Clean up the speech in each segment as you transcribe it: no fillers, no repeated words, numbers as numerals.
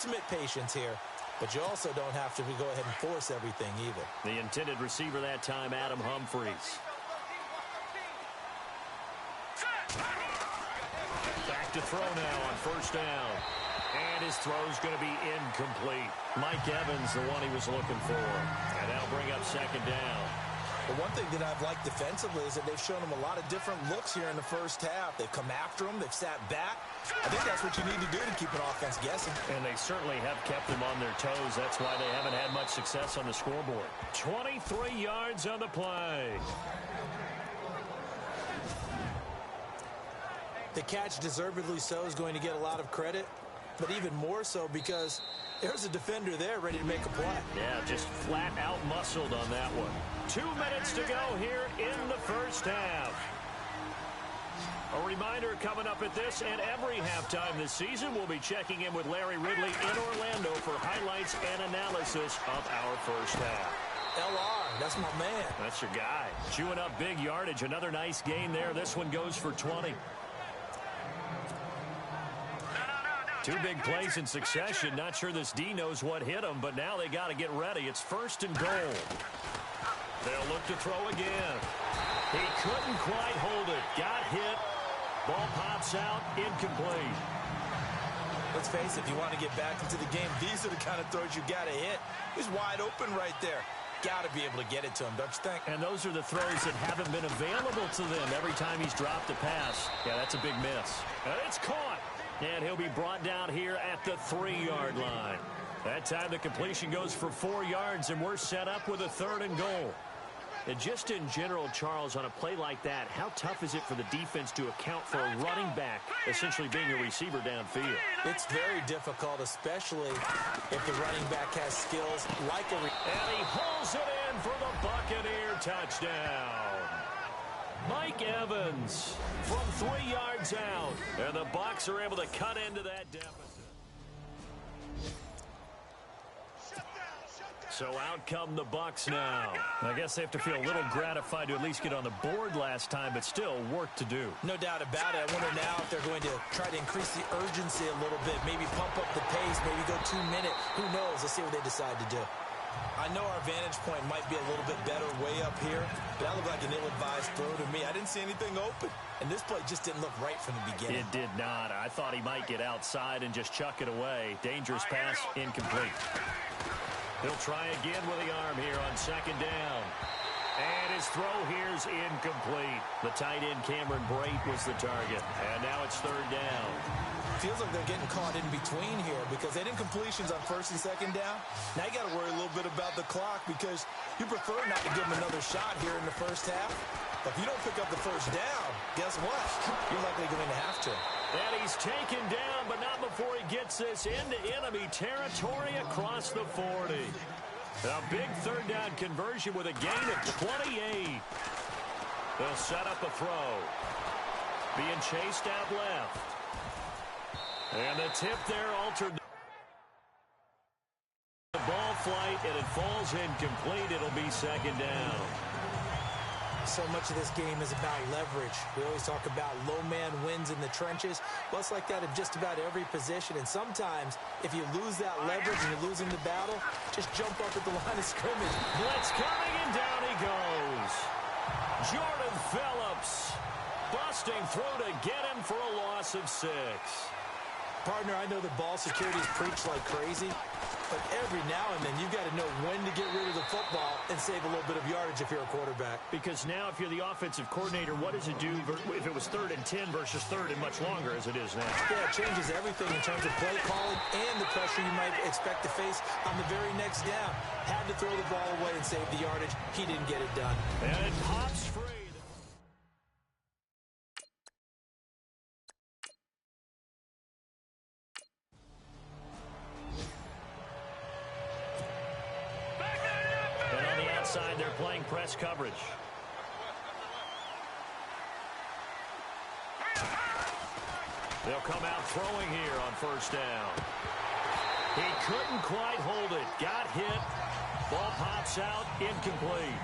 ultimate patience here. But you also don't have to go ahead and force everything either. The intended receiver that time, Adam Humphries. Back to throw now on first down. And his throw's going to be incomplete. Mike Evans, the one he was looking for. And that'll bring up second down. The one thing that I've liked defensively is that they've shown him a lot of different looks here in the first half. They've come after him. They've sat back. I think that's what you need to do to keep an offense guessing. And they certainly have kept them on their toes. That's why they haven't had much success on the scoreboard. 23 yards on the play. The catch, deservedly so, is going to get a lot of credit, but even more so because there's a defender there ready to make a play. Yeah, just flat out muscled on that one. 2 minutes to go here in the first half. A reminder coming up at this and every halftime this season, we'll be checking in with Larry Ridley in Orlando for highlights and analysis of our first half. LR, that's my man. That's your guy. Chewing up big yardage. Another nice gain there. This one goes for 20. 2 big plays in succession. Not sure this D knows what hit him, but now they got to get ready. It's first and goal. They'll look to throw again. He couldn't quite hold it. Got hit. Ball pops out. Incomplete. Let's face it, if you want to get back into the game, these are the kind of throws you got to hit. He's wide open right there. Got to be able to get it to him, don't you think? And those are the throws that haven't been available to them every time he's dropped a pass. Yeah, that's a big miss. And it's caught. And he'll be brought down here at the 3-yard line. That time the completion goes for 4 yards, and we're set up with a 3rd and goal. And just in general, Charles, on a play like that, how tough is it for the defense to account for a running back essentially being a receiver downfield? It's very difficult, especially if the running back has skills like a... And he pulls it in for the Buccaneer touchdown. Mike Evans from 3 yards out. And the Bucs are able to cut into that deficit. So out come the Bucs now. I guess they have to feel a little gratified to at least get on the board last time, but still work to do. No doubt about it. I wonder now if they're going to try to increase the urgency a little bit, maybe pump up the pace, maybe go 2 minute. Who knows? Let's see what they decide to do. I know our vantage point might be a little bit better way up here, but that looked like an ill-advised throw to me. I didn't see anything open, and this play just didn't look right from the beginning. It did not. I thought he might get outside and just chuck it away. Dangerous pass, incomplete. He'll try again with the arm here on second down. And his throw here is incomplete. The tight end, Cameron Brate, was the target. And now it's 3rd down. Feels like they're getting caught in between here because they had incompletions on 1st and 2nd down. Now you got to worry a little bit about the clock because you prefer not to give them another shot here in the first half. But if you don't pick up the first down, guess what? You're likely going to have to. And he's taken down, but not before he gets this into enemy territory across the 40. A big 3rd down conversion with a gain of 28. They'll set up a throw. Being chased out left. And the tip there altered the ball flight, and it falls incomplete. It'll be 2nd down. So much of this game is about leverage. We always talk about low man wins in the trenches. Well, it's like that in just about every position. And sometimes, if you lose that leverage and you're losing the battle, just jump up at the line of scrimmage. Blitz coming, and down he goes. Jordan Phillips busting through to get him for a loss of 6. Partner, I know the ball security is preached like crazy, but every now and then you've got to know when to get rid of the football and save a little bit of yardage if you're a quarterback. Because now if you're the offensive coordinator, what does it do if it was 3rd and 10 versus 3rd and much longer as it is now? Yeah, it changes everything in terms of play calling and the pressure you might expect to face on the very next down. Had to throw the ball away and save the yardage. He didn't get it done. And it pops free. They're playing press coverage. They'll come out throwing here on 1st down. He couldn't quite hold it. Got hit. Ball pops out. Incomplete.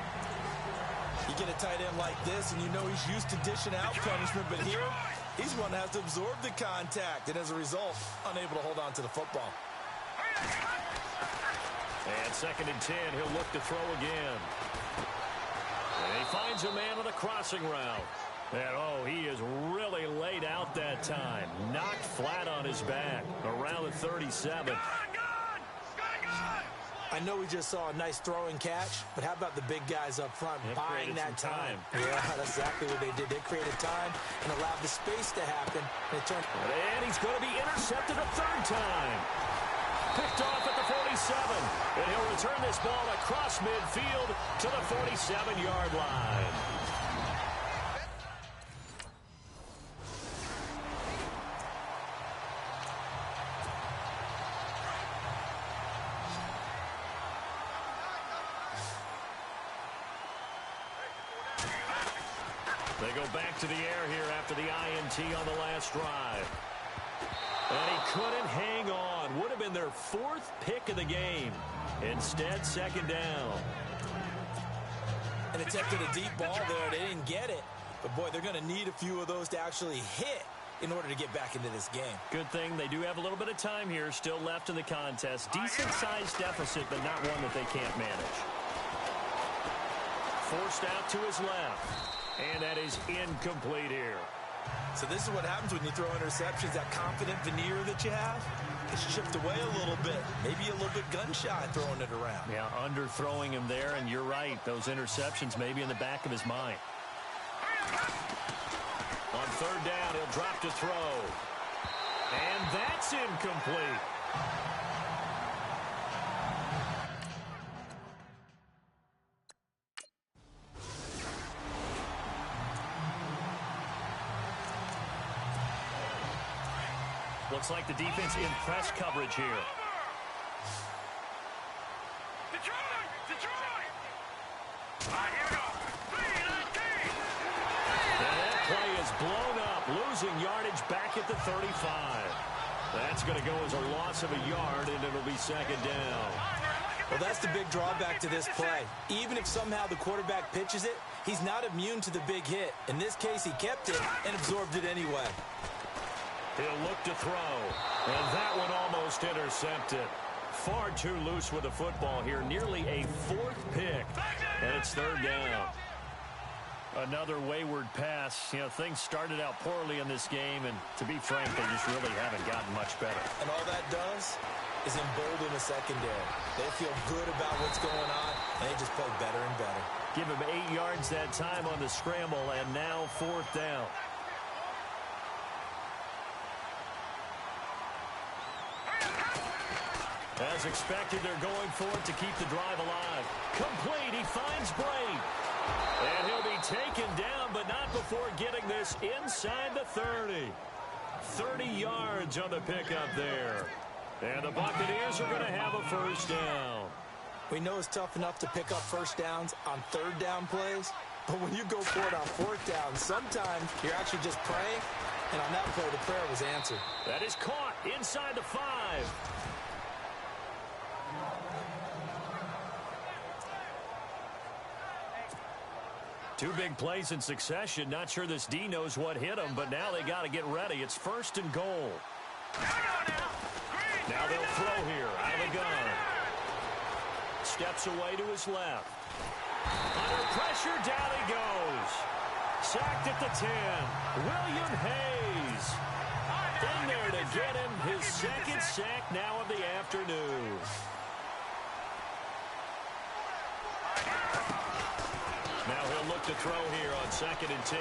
You get a tight end like this, and you know he's used to dishing out punishment, but here, he's one that has to absorb the contact, and as a result, unable to hold on to the football. And 2nd and 10, he'll look to throw again. And he finds a man on the crossing route. And, oh, he is really laid out that time. Knocked flat on his back around the 37. I know we just saw a nice throwing catch, but how about the big guys up front buying that time? Yeah, that's exactly what they did. They created time and allowed the space to happen. And he's going to be intercepted a 3rd time. Picked off at the 47. And he'll return this ball across midfield to the 47-yard line. They go back to the air here after the INT on the last drive. And he couldn't hang on. Would have been their 4th pick of the game. Instead, 2nd down. And attempted a deep ball there. They didn't get it. But, boy, they're going to need a few of those to actually hit in order to get back into this game. Good thing they do have a little bit of time here still left in the contest. Decent-sized deficit, but not one that they can't manage. Forced out to his left. And that is incomplete here. So this is what happens when you throw interceptions. That confident veneer that you have, it's chipped away a little bit. Maybe a little bit gun-shy throwing it around. Yeah, underthrowing him there, and you're right. Those interceptions may be in the back of his mind. On 3rd down, he'll drop to throw. And that's incomplete. Looks like the defense in press coverage here. And that play is blown up, losing yardage back at the 35. That's going to go as a loss of a yard, and it'll be 2nd down. Well, that's the big drawback to this play. Even if somehow the quarterback pitches it, he's not immune to the big hit. In this case, he kept it and absorbed it anyway. He'll look to throw, and that one almost intercepted. Far too loose with the football here, nearly a 4th pick, and it's 3rd down. Another wayward pass. You know, things started out poorly in this game, and to be frank, they just really haven't gotten much better. And all that does is embolden the secondary. They feel good about what's going on, and they just play better and better. Give him 8 yards that time on the scramble, and now 4th down. As expected, they're going for it to keep the drive alive. Complete, he finds Blake. And he'll be taken down, but not before getting this inside the 30. 30 yards on the pickup there. And the Buccaneers are going to have a 1st down. We know it's tough enough to pick up 1st downs on 3rd down plays, but when you go for it on 4th down, sometimes you're actually just praying, and on that play, the prayer was answered. That is caught inside the 5. Two big plays in succession. Not sure this D knows what hit him, but now they got to get ready. It's 1st and goal. Now they'll throw here out of the gun. Steps away to his left. Under pressure, down he goes. Sacked at the 10. William Hayes in there to get him his 2nd sack now of the afternoon. Now he'll look to throw here on 2nd and 10.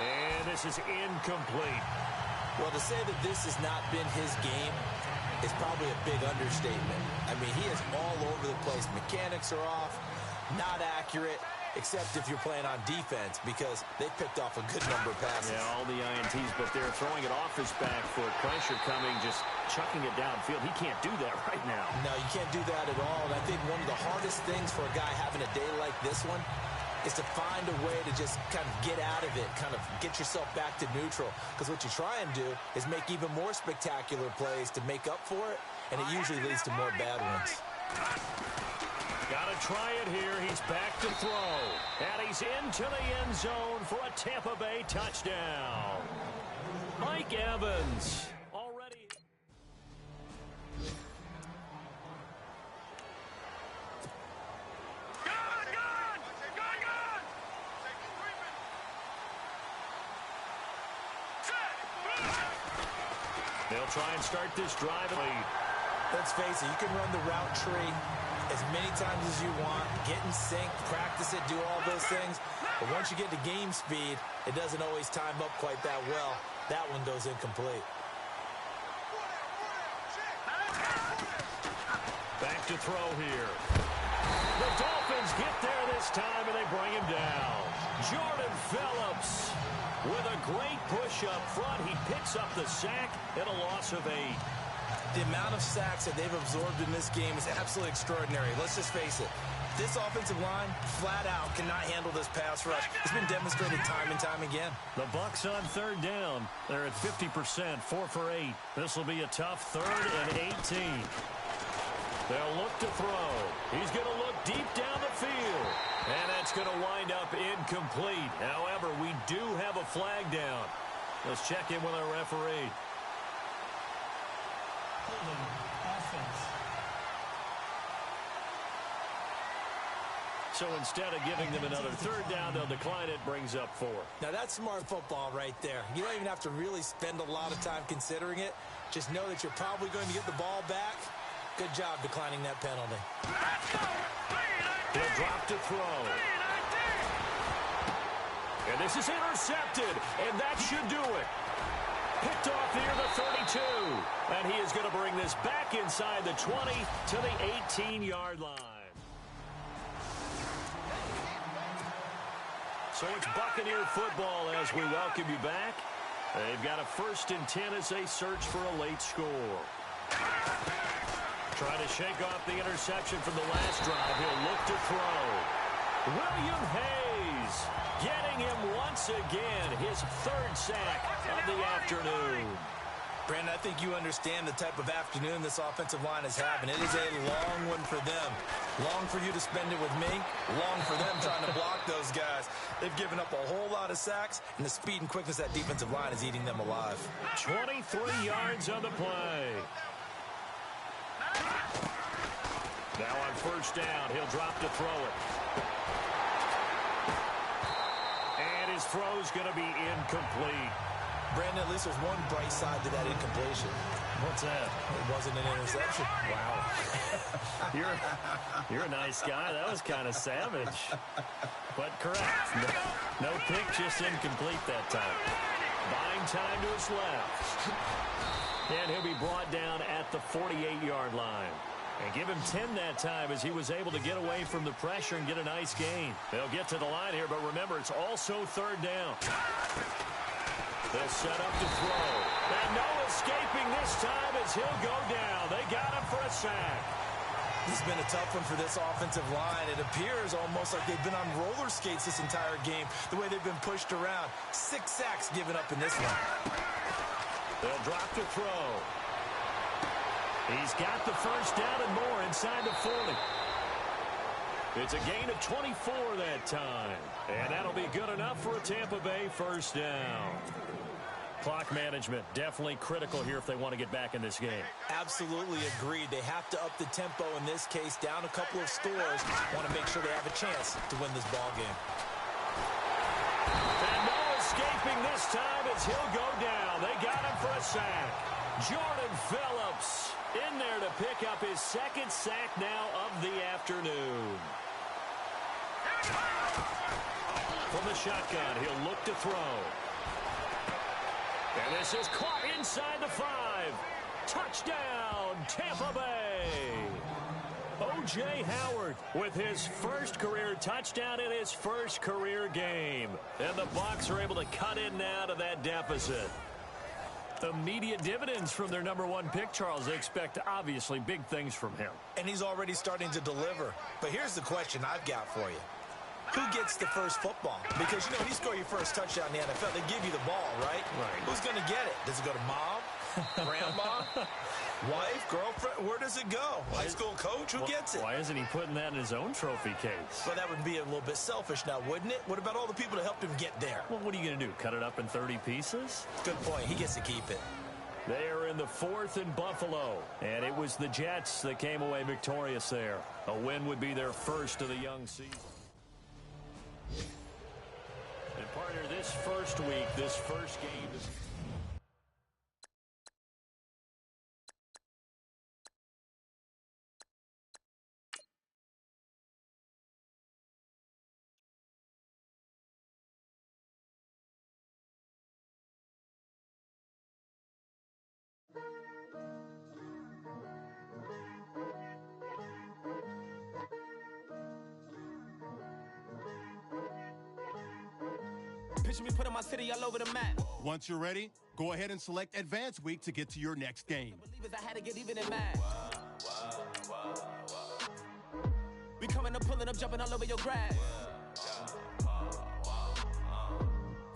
And this is incomplete. Well, to say that this has not been his game is probably a big understatement. I mean, he is all over the place. Mechanics are off, not accurate, except if you're playing on defense, because they picked off a good number of passes. Yeah, all the INTs, but they're throwing it off his back for pressure coming, just chucking it downfield. He can't do that right now. No, you can't do that at all. And I think one of the hardest things for a guy having a day like this one is to find a way to just kind of get out of it, kind of get yourself back to neutral. Because what you try and do is make even more spectacular plays to make up for it, and it usually leads to more bad ones. Got to try it here. He's back to throw. And he's into the end zone for a Tampa Bay touchdown. Mike Evans already. They'll try and start this drive lead. Let's face it, you can run the route tree as many times as you want, get in sync, practice it, do all those things. But once you get to game speed, it doesn't always time up quite that well. That one goes incomplete. Back to throw here. The Dolphins get there this time, and they bring him down. Jordan Phillips with a great push up front. He picks up the sack and a loss of 8. The amount of sacks that they've absorbed in this game is absolutely extraordinary. Let's just face it. This offensive line, flat out, cannot handle this pass rush. It's been demonstrated time and time again. The Bucs on third down. They're at 50%, 4 for 8. This will be a tough 3rd and 18. They'll look to throw. He's going to look deep down the field. And that's going to wind up incomplete. However, we do have a flag down. Let's check in with our referee. So instead of giving them another 3rd down, they'll decline it, brings up 4. Now that's smart football right there. You don't even have to really spend a lot of time considering it. Just know that you're probably going to get the ball back. Good job declining that penalty. He'll drop to throw. And this is intercepted, and that should do it. Picked off near the 32. And he is going to bring this back inside the 20 to the 18-yard line. So it's Buccaneer football as we welcome you back. They've got a 1st and 10 as they search for a late score. Trying to shake off the interception from the last drive. He'll look to throw. William Hayes getting him once again. His 3rd sack of the afternoon. Brandon, I think you understand the type of afternoon this offensive line is having. It is a long one for them. Long for you to spend it with me. Long for them trying to block those guys. They've given up a whole lot of sacks, and the speed and quickness of that defensive line is eating them alive. 23 yards on the play. Now on 1st down, he'll drop to throw it. And his throw's going to be incomplete. Brandon, at least there's one bright side to that incompletion. What's that? It wasn't an interception. Wow. You're a nice guy. That was kind of savage. But correct. No pick, just incomplete that time. Buying time to his left. And he'll be brought down at the 48-yard line. And give him 10 that time as he was able to get away from the pressure and get a nice gain. They'll get to the line here, but remember, it's also 3rd down. They'll set up to throw. And no escaping this time as he'll go down. They got him for a sack. This has been a tough one for this offensive line. It appears almost like they've been on roller skates this entire game, the way they've been pushed around. 6 sacks given up in this one. They'll drop to throw. He's got the 1st down and more inside the 40. It's a gain of 24 that time. And that'll be good enough for a Tampa Bay 1st down. Clock management, definitely critical here if they want to get back in this game. Absolutely agreed. They have to up the tempo in this case, down a couple of scores. Want to make sure they have a chance to win this ball game. And no escaping this time as he'll go down. They got him for a sack. Jordan Phillips in there to pick up his 2nd sack now of the afternoon. From the shotgun, he'll look to throw. And this is caught inside the 5. Touchdown, Tampa Bay. O.J. Howard with his 1st career touchdown in his 1st career game. And the Bucs are able to cut in now to that deficit. Immediate dividends from their number 1 pick, Charles. They expect, obviously, big things from him. And he's already starting to deliver. But here's the question I've got for you. Who gets the first football? Because, you know, when you score your first touchdown in the NFL, they give you the ball, right? Right. Who's going to get it? Does it go to mom? Grandma? Wife? Girlfriend? Where does it go? High school coach? Who gets it? Why isn't he putting that in his own trophy case? Well, that would be a little bit selfish now, wouldn't it? What about all the people that helped him get there? Well, what are you going to do? Cut it up in 30 pieces? Good point. He gets to keep it. They are in the 4th in Buffalo, and it was the Jets that came away victorious there. A win would be their 1st of the young season. And partner, this 1st week, this 1st game is Picture me putting my city all over the map. Once you're ready, go ahead and select Advanced Week to get to your next game. I had to get even in mad. We coming up, pulling up, jumping all over your grass.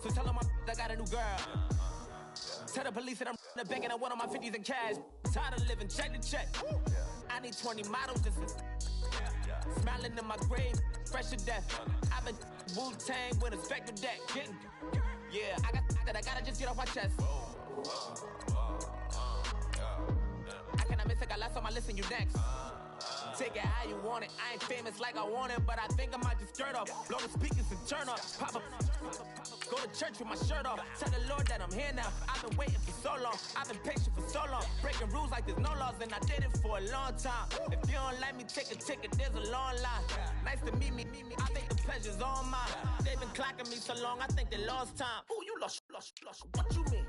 So tell them I got a new girl. Tell the police that I'm in the bank and I want all my 50s in cash. Tired of living check to check. I need 20 models just smiling in my grave, fresh to death. I've been Wu-Tang with a Spectre deck. Yeah, I got that, I gotta just get off my chest. I cannot miss it, got last on my list and you next. Take it how you want it. I ain't famous like I want it, but I think I might just skirt off. Blow the speakers and turn up. Pop up. Go to church with my shirt off. Tell the Lord that I'm here now. I've been waiting for so long. I've been patient for so long. Breaking rules like there's no laws, and I did it for a long time. If you don't like me, take a ticket. There's a long line. Nice to meet me. I think the pleasure's all mine. They've been clocking me so long, I think they lost time. Ooh, you lost. What you mean?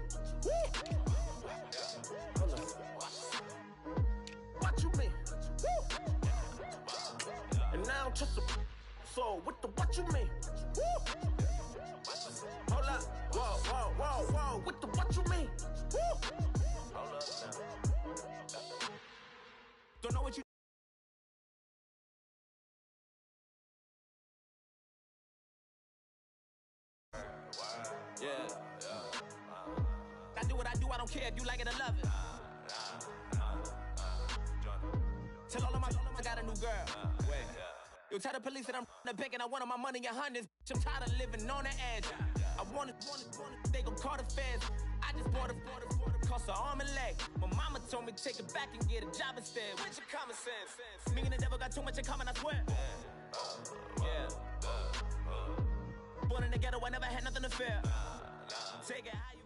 What you mean? And now just a so what the what you mean? Woo! Hold up, whoa, what the what you mean? Woo! Hold up now. Don't know what you. Yeah. I do what I do, I don't care if you like it or love it. Tell all of my I got a new girl. Yo, tell the police that I'm in the bank and I want all my money in hundreds. I'm tired of living on the edge. I want it, they gon' call the feds. I just bought a cost an arm and leg. My mama told me take it back and get a job instead. What's your common sense? Me and the devil got too much in common, I swear. Yeah. Born in the ghetto, I never had nothing to fear. Take it how you.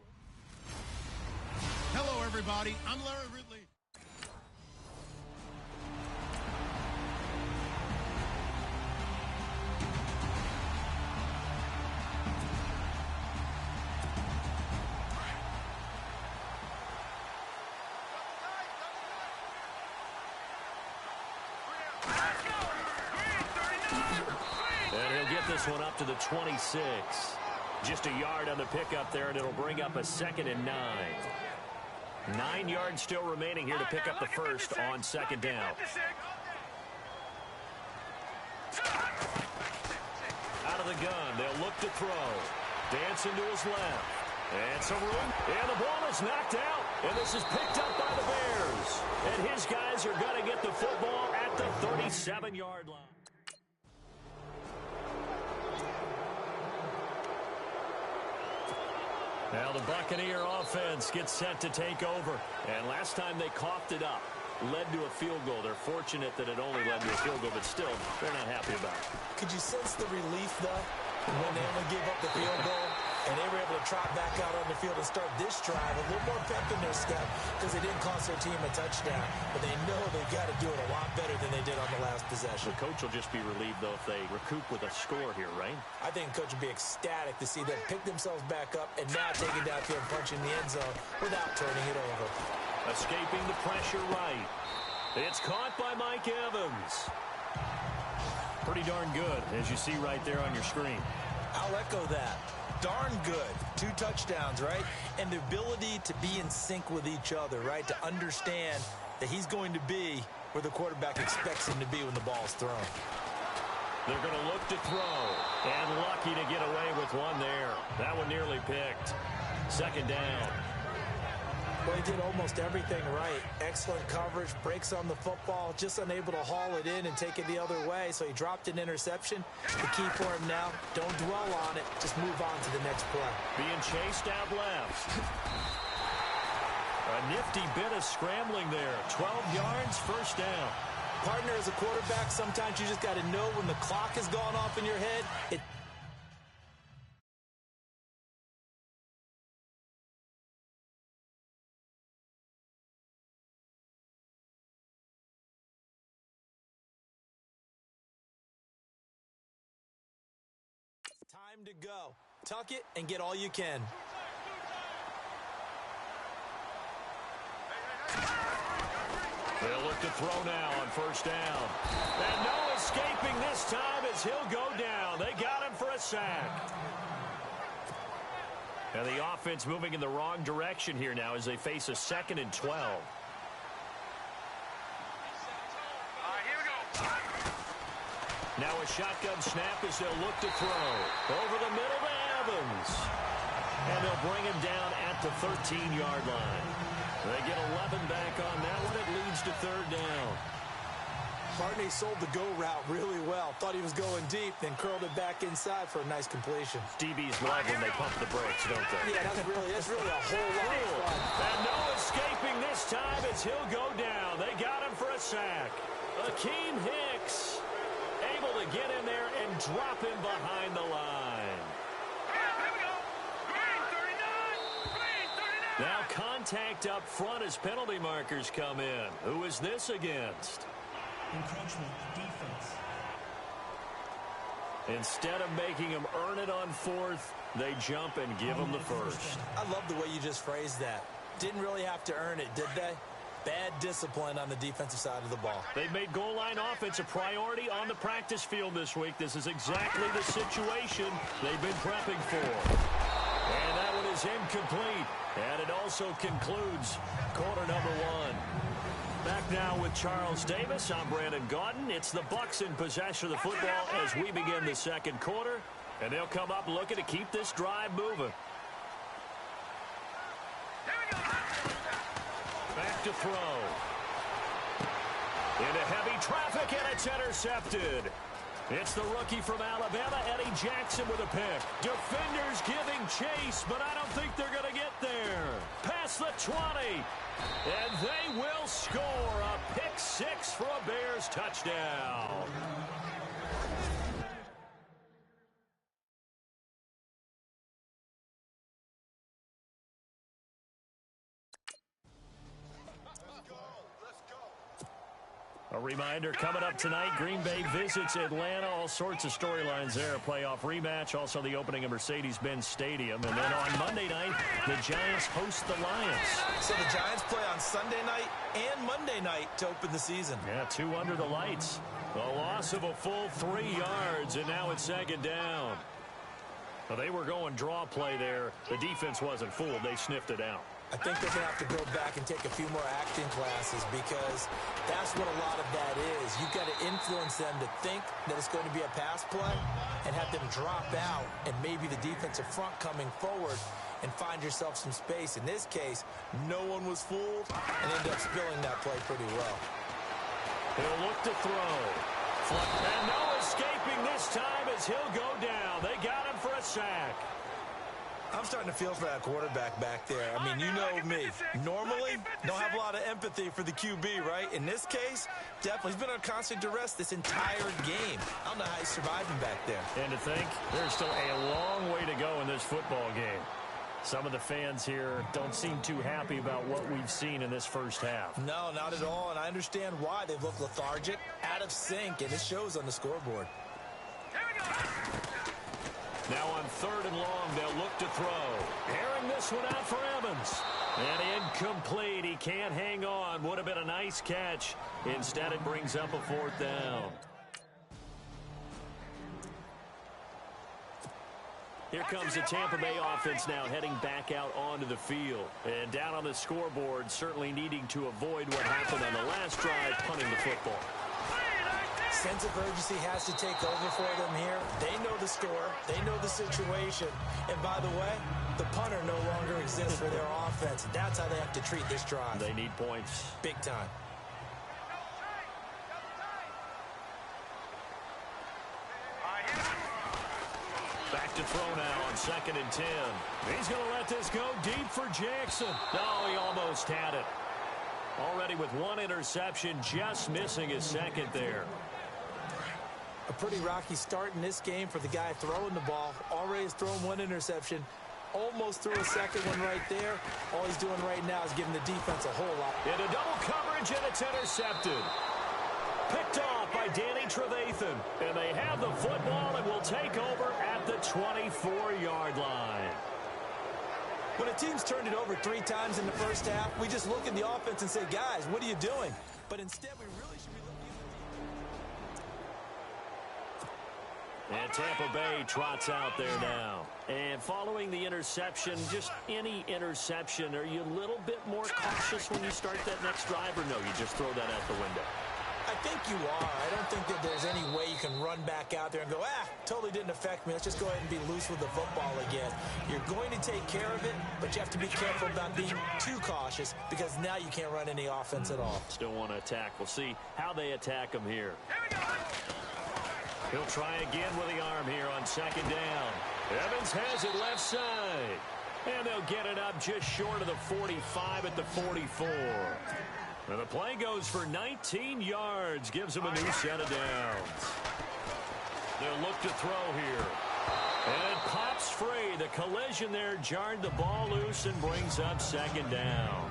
Hello, everybody. I'm Larry Ridley. And he'll get this one up to the 26. Just a yard on the pickup there, and it'll bring up a 2nd and 9. 9 yards still remaining here to pick up the first on 2nd down. Out of the gun, they'll look to throw. Dancing to his left. And some room. And the ball is knocked out. And this is picked up by the Bears. And his guys are going to get the football at the 37-yard line. Now the Buccaneer offense gets set to take over. And last time they coughed it up, led to a field goal. They're fortunate that it only led to a field goal, but still, they're not happy about it. Could you sense the relief, though, when they only gave up the field goal? And they were able to trot back out on the field and start this drive a little more pep in their step because they didn't cost their team a touchdown. But they know they've got to do it a lot better than they did on the last possession. The coach will just be relieved, though, if they recoup with a score here, right? I think the coach will be ecstatic to see them pick themselves back up and now take it downfield and punch in the end zone without turning it over. Escaping the pressure right. It's caught by Mike Evans. Pretty darn good, as you see right there on your screen. I'll echo that. Darn good. 2 touchdowns, right? And the ability to be in sync with each other, right? To understand that he's going to be where the quarterback expects him to be when the ball's thrown. They're going to look to throw. And lucky to get away with one there. That one nearly picked. 2nd down. Well, he did almost everything right. Excellent coverage, breaks on the football, just unable to haul it in and take it the other way. So he dropped an interception. The key for him now, don't dwell on it. Just move on to the next play. Being chased out left. A nifty bit of scrambling there. 12 yards, 1st down. Partner, as a quarterback, sometimes you just got to know when the clock has gone off in your head. Time to go. Tuck it and get all you can. They'll look to throw now on 1st down. And no escaping this time as he'll go down. They got him for a sack. And the offense moving in the wrong direction here now as they face a 2nd and 12. Now a shotgun snap as they'll look to throw. Over the middle to Evans. And they'll bring him down at the 13-yard line. They get 11 back on that one. It leads to 3rd down. Barney sold the go route really well. Thought he was going deep, then curled it back inside for a nice completion. DBs love when they pump the brakes, don't they? Yeah, that's really a whole lot of fun. And no escaping this time as he'll go down. They got him for a sack. Akeem Hicks able to get in there and drop him behind the line. Now contact up front as penalty markers come in. Who is this against? Encroachment defense. Instead of making him earn it on 4th, they jump and give him the first. I love the way you just phrased that. Didn't really have to earn it, did they? Bad discipline on the defensive side of the ball. They've made goal line offense a priority on the practice field this week. This is exactly the situation they've been prepping for. And that one is incomplete. And it also concludes quarter number 1. Back now with Charles Davis. I'm Brandon Gaudin. It's the Bucs in possession of the football as we begin the 2nd quarter. And they'll come up looking to keep this drive moving. Back to throw. Into heavy traffic, and it's intercepted. It's the rookie from Alabama, Eddie Jackson, with a pick. Defenders giving chase, but I don't think they're going to get there. Past the 20. And they will score a pick 6 for a Bears touchdown. A reminder, coming up tonight, Green Bay visits Atlanta. All sorts of storylines there. A playoff rematch, also the opening of Mercedes-Benz Stadium. And then on Monday night, the Giants host the Lions. So the Giants play on Sunday night and Monday night to open the season. Yeah, 2 under the lights. A loss of a full 3 yards, and now it's 2nd down. Well, they were going draw play there. The defense wasn't fooled. They sniffed it out. I think they're going to have to go back and take a few more acting classes because that's what a lot of that is. You've got to influence them to think that it's going to be a pass play and have them drop out and maybe the defensive front coming forward and find yourself some space. In this case, no one was fooled and ended up spilling that play pretty well. He'll look to throw. And no escaping this time as he'll go down. They got him for a sack. I'm starting to feel for that quarterback back there. I mean, you know me. Normally, don't have a lot of empathy for the QB, right? In this case, definitely. He's been on constant duress this entire game. I don't know how he's surviving back there. And to think, there's still a long way to go in this football game. Some of the fans here don't seem too happy about what we've seen in this first half. No, not at all, and I understand why. They've looked lethargic, out of sync, and it shows on the scoreboard. Here we go. Now on 3rd and long, they'll look to throw. Airing this one out for Evans. And incomplete. He can't hang on. Would have been a nice catch. Instead, it brings up a 4th down. Here comes the Tampa Bay offense now heading back out onto the field. And down on the scoreboard, certainly needing to avoid what happened on the last drive, punting the football. Sense of urgency has to take over for them here. They know the score. They know the situation. And by the way, the punter no longer exists for their offense. That's how they have to treat this drive. They need points. Big time. Back to throw now on 2nd and 10. He's going to let this go deep for Jackson. No, he almost had it. Already with 1 interception, just missing his 2nd there. A pretty rocky start in this game for the guy throwing the ball. Already has thrown 1 interception. Almost threw a 2nd one right there. All he's doing right now is giving the defense a whole lot. Into double coverage, and it's intercepted. Picked off by Danny Trevathan. And they have the football and will take over at the 24-yard line. When a team's turned it over 3 times in the first half, we just look at the offense and say, guys, what are you doing? But instead, we really should be looking at And Tampa Bay trots out there now. And following the interception, just any interception, are you a little bit more cautious when you start that next drive, or no, you just throw that out the window? I think you are. I don't think that there's any way you can run back out there and go, totally didn't affect me. Let's just go ahead and be loose with the football again. You're going to take care of it, but you have to be careful about being too cautious because now you can't run any offense at all. Still want to attack. We'll see how they attack him here. He'll try again with the arm here on second down. Evans has it left side. And they'll get it up just short of the 45 at the 44. And the play goes for 19 yards. Gives them a new set of downs. They'll look to throw here. And it pops free. The collision there jarred the ball loose and brings up second down.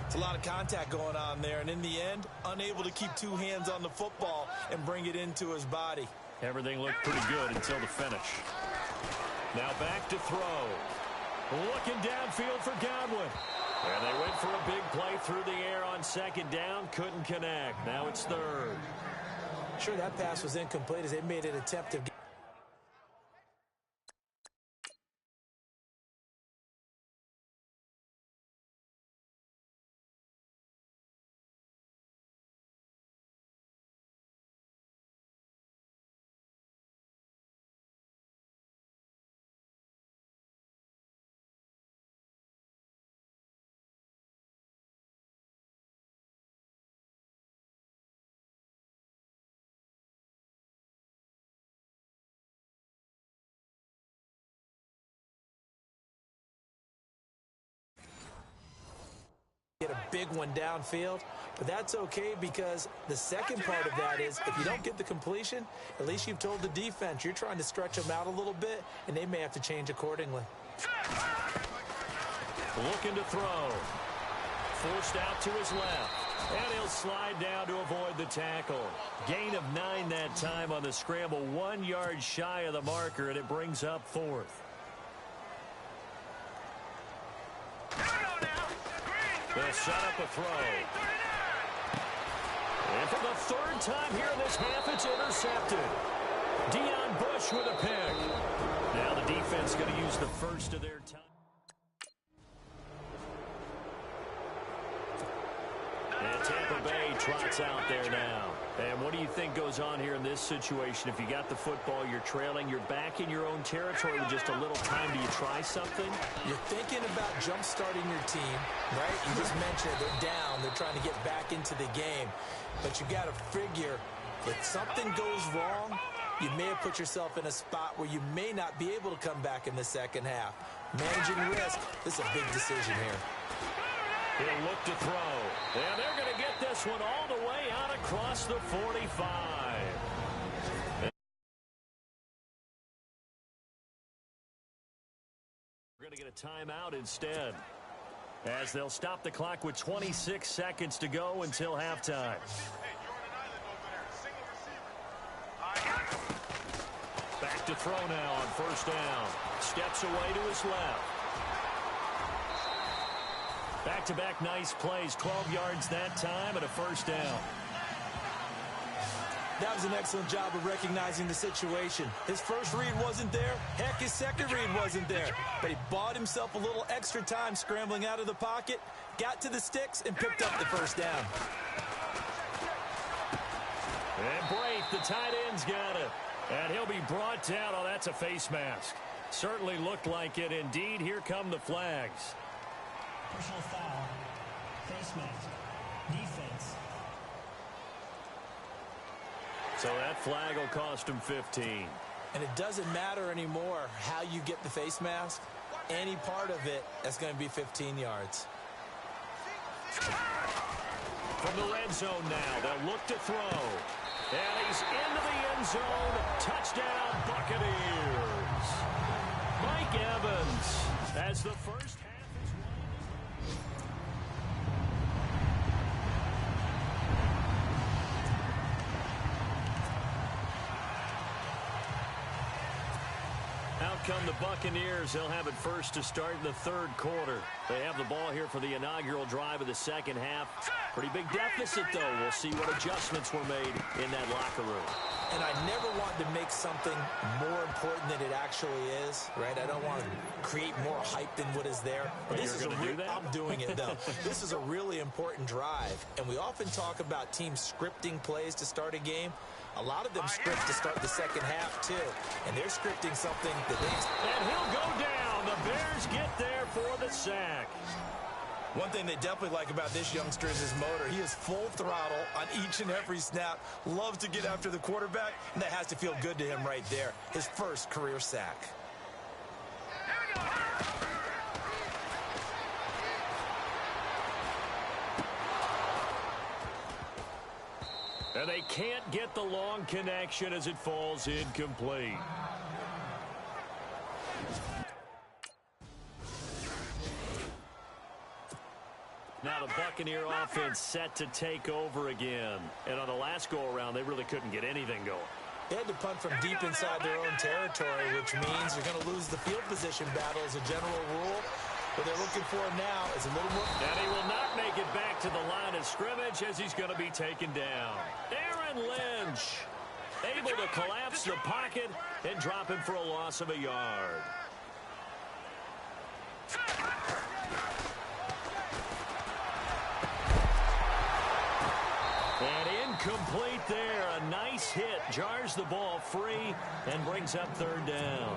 It's a lot of contact going on there, and in the end, unable to keep two hands on the football and bring it into his body. Everything looked pretty good until the finish. Now back to throw. Looking downfield for Godwin. And they went for a big play through the air on second down. Couldn't connect. Now it's third. Sure, that pass was incomplete as they made an attempt to get a big one downfield, but that's okay because the second part of that is if you don't get the completion, at least you've told the defense you're trying to stretch them out a little bit, and they may have to change accordingly. Looking to throw. Forced out to his left. And he'll slide down to avoid the tackle. Gain of 9 that time on the scramble. 1 yard shy of the marker, and it brings up fourth. They'll set up a throw. And for the third time here in this half, it's intercepted. Deion Bush with a pick. Now the defense going to use the first of their time. And Tampa Bay trots out there now. And what do you think goes on here in this situation? If you got the football, you're trailing, you're back in your own territory with just a little time. Do you try something? You're thinking about jump-starting your team, right? You just mentioned it. They're down. They're trying to get back into the game. But you got to figure if something goes wrong, you may have put yourself in a spot where you may not be able to come back in the second half. Managing risk, this is a big decision here. He'll look to throw. And they're going to get this one all the way out across the 45. We're going to get a timeout instead, as they'll stop the clock with 26 seconds to go until halftime. Back to throw now on first down. Steps away to his left. Back-to-back nice plays, 12 yards that time and a first down. That was an excellent job of recognizing the situation. His first read wasn't there. Heck, his second read wasn't there. But he bought himself a little extra time scrambling out of the pocket, got to the sticks, and picked up the first down. And Braith, the tight end's got it. And he'll be brought down. Oh, that's a face mask. Certainly looked like it. Indeed, here come the flags. Personal foul. Face mask. Defense. So that flag will cost him 15. And it doesn't matter anymore how you get the face mask. Any part of it, that's going to be 15 yards. From the red zone now, they'll look to throw. And he's into the end zone. Touchdown, Buccaneers. Mike Evans as the first half. Out come the Buccaneers. They'll have it first to start in the third quarter. They have the ball here for the inaugural drive of the second half. Pretty big deficit, though. We'll see what adjustments were made in that locker room. And I never want to make something more important than it actually is, right? I don't want to create more hype than what is there. But this is do that? I'm doing it, though. This is a really important drive. And we often talk about teams scripting plays to start a game. A lot of them script to start the second half, too. And they're scripting something that they... And he'll go down. The Bears get there for the sack. One thing they definitely like about this youngster is his motor. He is full throttle on each and every snap. Loves to get after the quarterback, and that has to feel good to him right there. His first career sack. And they can't get the long connection as it falls incomplete. Now the Buccaneer offense set to take over again. And on the last go-around, they really couldn't get anything going. They had to punt from deep inside their own territory, which means you're going to lose the field position battle as a general rule. What they're looking for now is a little more... And he will not make it back to the line of scrimmage as he's going to be taken down. Aaron Lynch able to collapse the pocket and drop him for a loss of a yard. And incomplete there. A nice hit. Jars the ball free and brings up third down.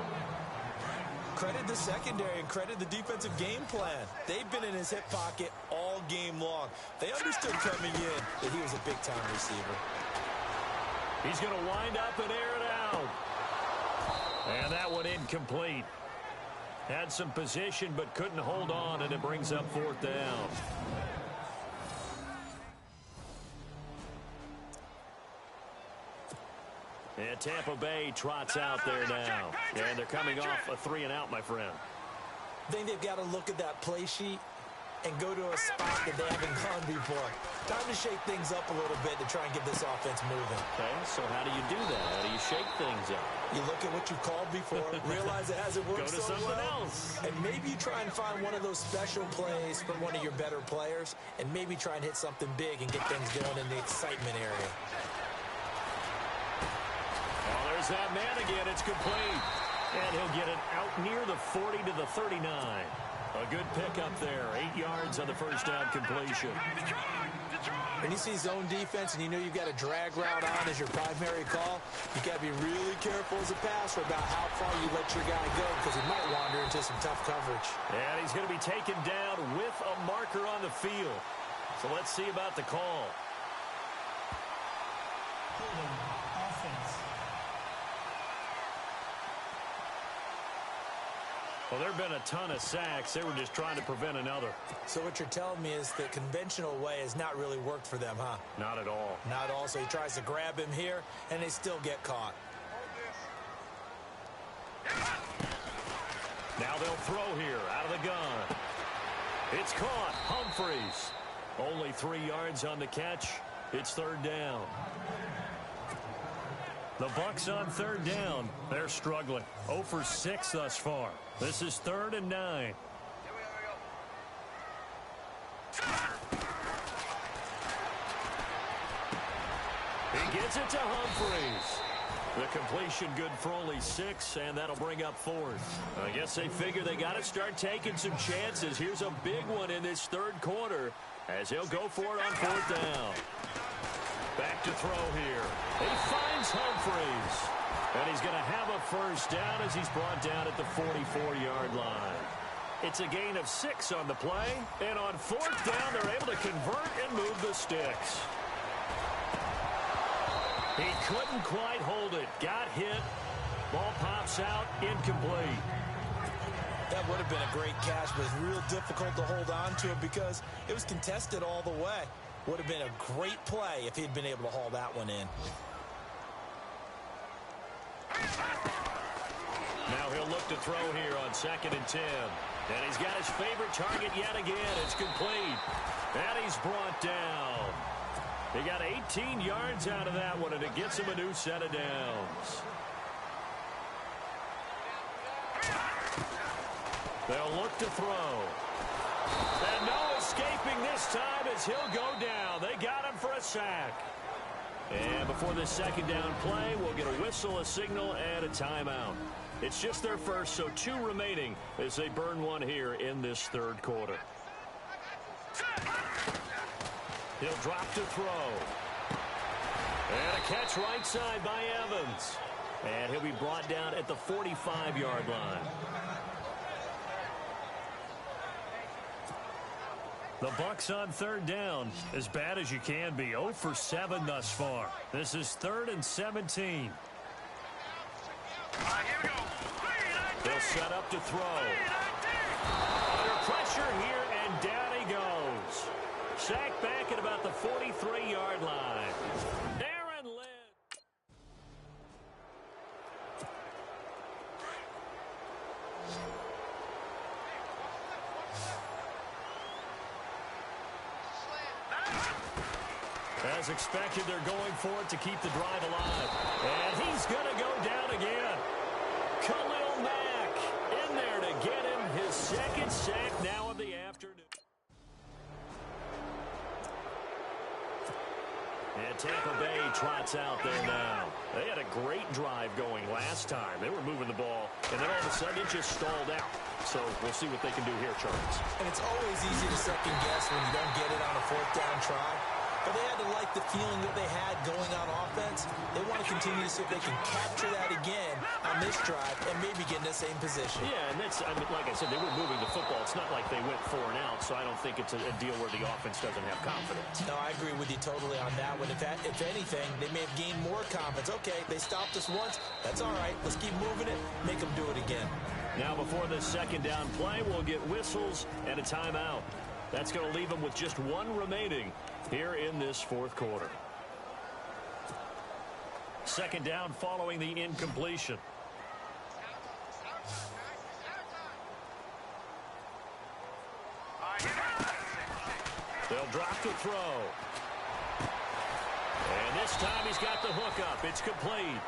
Credit the secondary and credit the defensive game plan. They've been in his hip pocket all game long. They understood coming in that he was a big-time receiver. He's going to wind up and air it out. And that one incomplete. Had some position but couldn't hold on, and it brings up fourth down. And Tampa Bay trots out there now. And they're coming off a 3-and-out, my friend. I think they've got to look at that play sheet and go to a spot that they haven't gone before. Time to shake things up a little bit to try and get this offense moving. Okay, so how do you do that? How do you shake things up? You look at what you called before, realize it hasn't worked so well. Go to something else. And maybe you try and find one of those special plays from one of your better players, and maybe try and hit something big and get things going in the excitement area. There's that man again. It's complete. And he'll get it out near the 40 to the 39. A good pickup there. 8 yards on the first down completion. When you see zone defense and you know you've got a drag route on as your primary call, you got to be really careful as a passer about how far you let your guy go because he might wander into some tough coverage. And he's going to be taken down with a marker on the field. So let's see about the call. Offense. Well, there have been a ton of sacks. They were just trying to prevent another. So what you're telling me is the conventional way has not really worked for them, huh? Not at all. Not at all. So he tries to grab him here, and they still get caught. Now they'll throw here out of the gun. It's caught. Humphreys. Only 3 yards on the catch. It's third down. The Bucs on third down. They're struggling. 0 for 6 thus far. This is 3rd and 9. He gets it to Humphreys. The completion good for only 6, and that'll bring up 4th. I guess they figure they got to start taking some chances. Here's a big one in this third quarter as he'll go for it on 4th down. Back to throw here. He finds Humphreys. And he's going to have a first down as he's brought down at the 44-yard line. It's a gain of 6 on the play. And on 4th down, they're able to convert and move the sticks. He couldn't quite hold it. Got hit. Ball pops out. Incomplete. That would have been a great catch, but it's real difficult to hold on to it because it was contested all the way. Would have been a great play if he'd been able to haul that one in. Now he'll look to throw here on 2nd and 10. And he's got his favorite target yet again. It's complete. And he's brought down. He got 18 yards out of that one, and it gets him a new set of downs. They'll look to throw. And no escaping this time as he'll go down. They got him for a sack. And before this second down play, we'll get a whistle, a signal, and a timeout. It's just their first, so 2 remaining as they burn one here in this third quarter. He'll drop to throw. And a catch right side by Evans. And he'll be brought down at the 45-yard line. The Bucs on third down, as bad as you can be. 0 for 7 thus far. This is 3rd and 17. They'll set up to throw. Under pressure here, and down he goes. Sacked back at about the 43-yard line. Aaron Lynn. As expected, they're going for it to keep the drive alive. And he's going to go down again. Khalil Mack in there to get him his second sack now of the afternoon. And Tampa Bay trots out there now. They had a great drive going last time. They were moving the ball, and then all of a sudden it just stalled out. So we'll see what they can do here, Charles. And it's always easy to second guess when you don't get it on a 4th down try. But they had to like the feeling that they had going on offense. They want to continue to see if they can capture that again on this drive and maybe get in the same position. Yeah, and that's, I mean, like I said, they were moving the football. It's not like they went 4 and out, so I don't think it's a deal where the offense doesn't have confidence. No, I agree with you totally on that one. If anything, they may have gained more confidence. Okay, they stopped us once. That's all right. Let's keep moving it. Make them do it again. Now before this second down play, we'll get whistles and a timeout. That's going to leave them with just 1 remaining here in this 4th quarter. Second down following the incompletion. They'll drop to throw. And this time he's got the hook up. It's complete.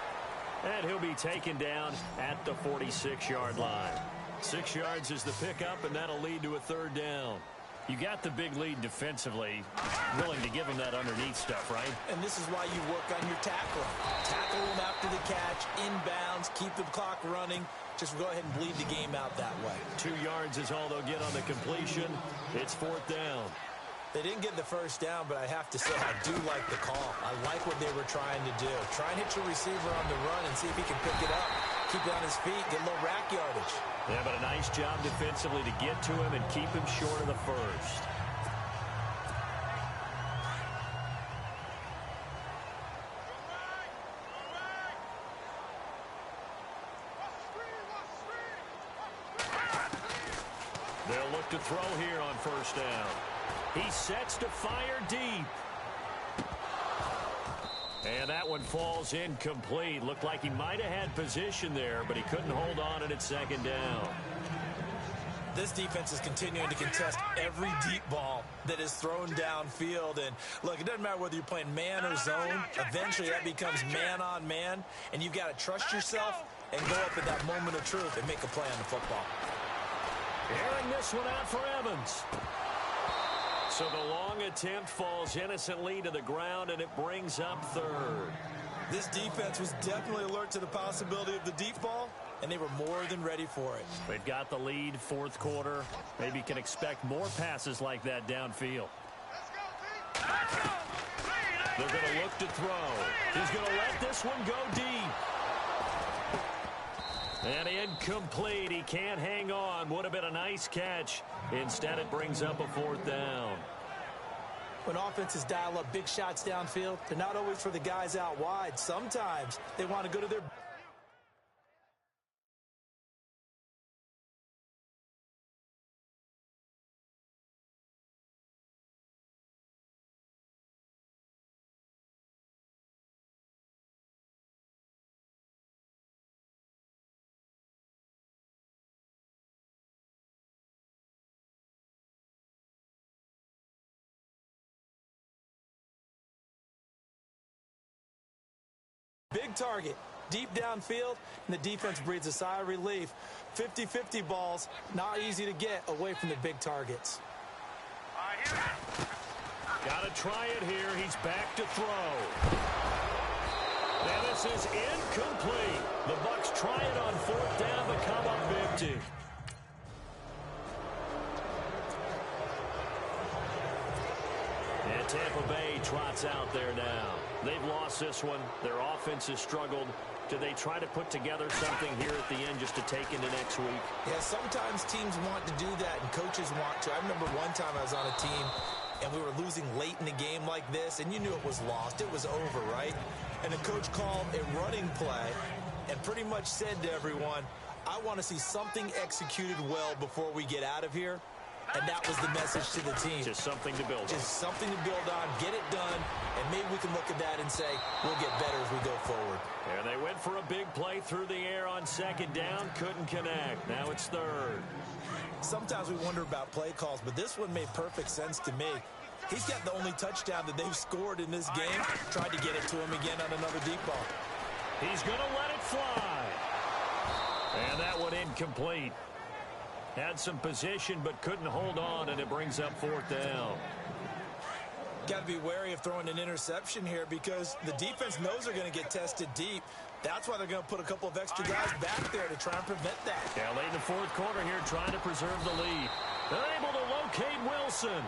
And he'll be taken down at the 46-yard line. 6 yards is the pickup, and that'll lead to a 3rd down. You got the big lead defensively, willing to give him that underneath stuff, right? And this is why you work on your tackling. Tackle them after the catch, inbounds, keep the clock running. Just go ahead and bleed the game out that way. 2 yards is all they'll get on the completion. It's 4th down. They didn't get the first down, but I have to say I do like the call. I like what they were trying to do. Try and hit your receiver on the run and see if he can pick it up. Keep it on his feet, get a little rack yardage. Yeah, but a nice job defensively to get to him and keep him short of the first. They'll look to throw here on 1st down. He sets to fire deep. And that one falls incomplete. Looked like he might have had position there, but he couldn't hold on it at 2nd down. This defense is continuing to contest every deep ball that is thrown downfield. And, look, it doesn't matter whether you're playing man or zone. Eventually that becomes man on man, and you've got to trust yourself and go up at that moment of truth and make a play on the football. Airing this one out for Evans. So the long attempt falls innocently to the ground, and it brings up 3rd. This defense was definitely alert to the possibility of the deep ball, and they were more than ready for it. They've got the lead, 4th quarter. Maybe can expect more passes like that downfield. They're going to look to throw. He's going to let this one go deep. And incomplete. He can't hang on. Would have been a nice catch. Instead, it brings up a 4th down. When offenses dial up big shots downfield, they're not always for the guys out wide. Sometimes they want to go to their... Big target. deep downfield, and the defense breathes a sigh of relief. 50-50 balls, not easy to get away from the big targets. Got to try it here. He's back to throw. And this is incomplete. The Bucs try it on 4th down, but come up empty. And Tampa Bay trots out there now. They've lost this one. Their offense has struggled. Do they try to put together something here at the end just to take into next week? Yeah, sometimes teams want to do that, and coaches want to. I remember one time I was on a team, and we were losing late in the game like this, and you knew it was lost. It was over, right? And the coach called a running play and pretty much said to everyone, I want to see something executed well before we get out of here. And that was the message to the team. Just something to build on. Just something to build on, get it done, and maybe we can look at that and say, we'll get better as we go forward. And they went for a big play through the air on 2nd down, couldn't connect. Now it's 3rd. Sometimes we wonder about play calls, but this one made perfect sense to me. He's got the only touchdown that they've scored in this game. Tried to get it to him again on another deep ball. He's going to let it fly. And that one incomplete. Had some position but couldn't hold on, and it brings up 4th down. Got to be wary of throwing an interception here because the defense knows they're going to get tested deep. That's why they're going to put a couple of extra guys back there to try and prevent that. Yeah, late in the 4th quarter here trying to preserve the lead. They're able to locate Wilson.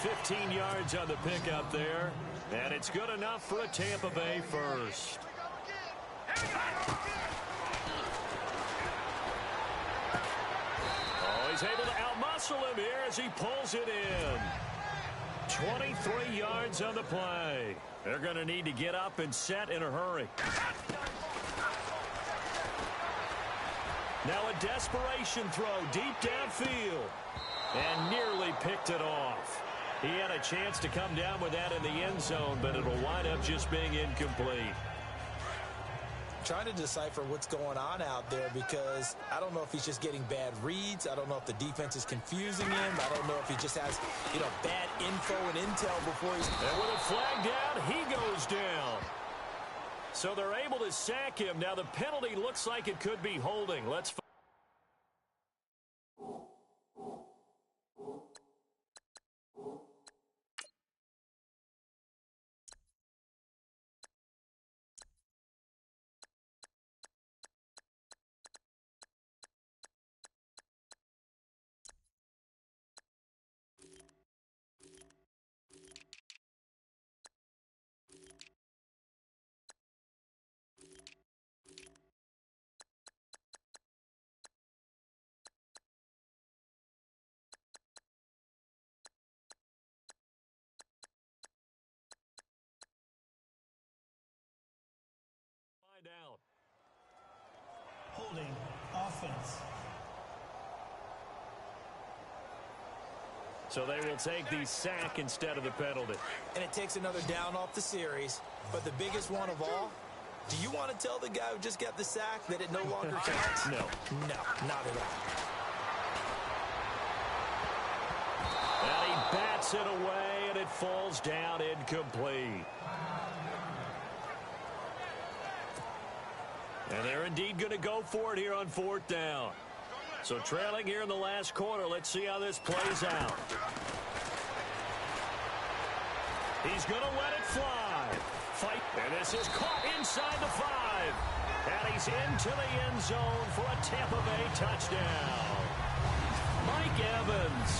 15 yards on the pickup there, and it's good enough for a Tampa Bay first. He's able to outmuscle him here as he pulls it in. 23 yards on the play. They're going to need to get up and set in a hurry. Now a desperation throw deep downfield. And nearly picked it off. He had a chance to come down with that in the end zone, but it'll wind up just being incomplete. Trying to decipher what's going on out there because I don't know if he's just getting bad reads. I don't know if the defense is confusing him. I don't know if he just has, bad info and intel before he's... And with a flag down, he goes down. So they're able to sack him. Now the penalty looks like it could be holding. Let's down. Holding offense. So they will take the sack instead of the penalty. And it takes another down off the series. But the biggest one of all, do you want to tell the guy who just got the sack that it no longer counts? No. No, not at all. And he bats it away, and it falls down incomplete. And they're indeed going to go for it here on 4th down. So trailing here in the last quarter. Let's see how this plays out. He's going to let it fly. And this is caught inside the 5. And he's into the end zone for a Tampa Bay touchdown. Mike Evans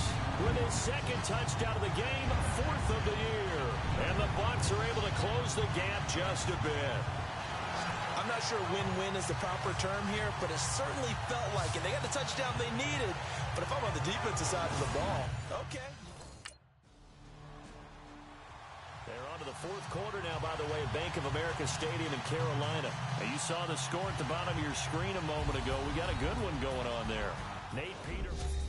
with his 2nd touchdown of the game, 4th of the year. And the Bucs are able to close the gap just a bit. I'm not sure win-win is the proper term here, but it certainly felt like it. They got the touchdown they needed, but if I'm on the defensive side of the ball, okay. They're on to the 4th quarter now, by the way, at Bank of America Stadium in Carolina. Now, you saw the score at the bottom of your screen a moment ago. We got a good one going on there. Nate Peters.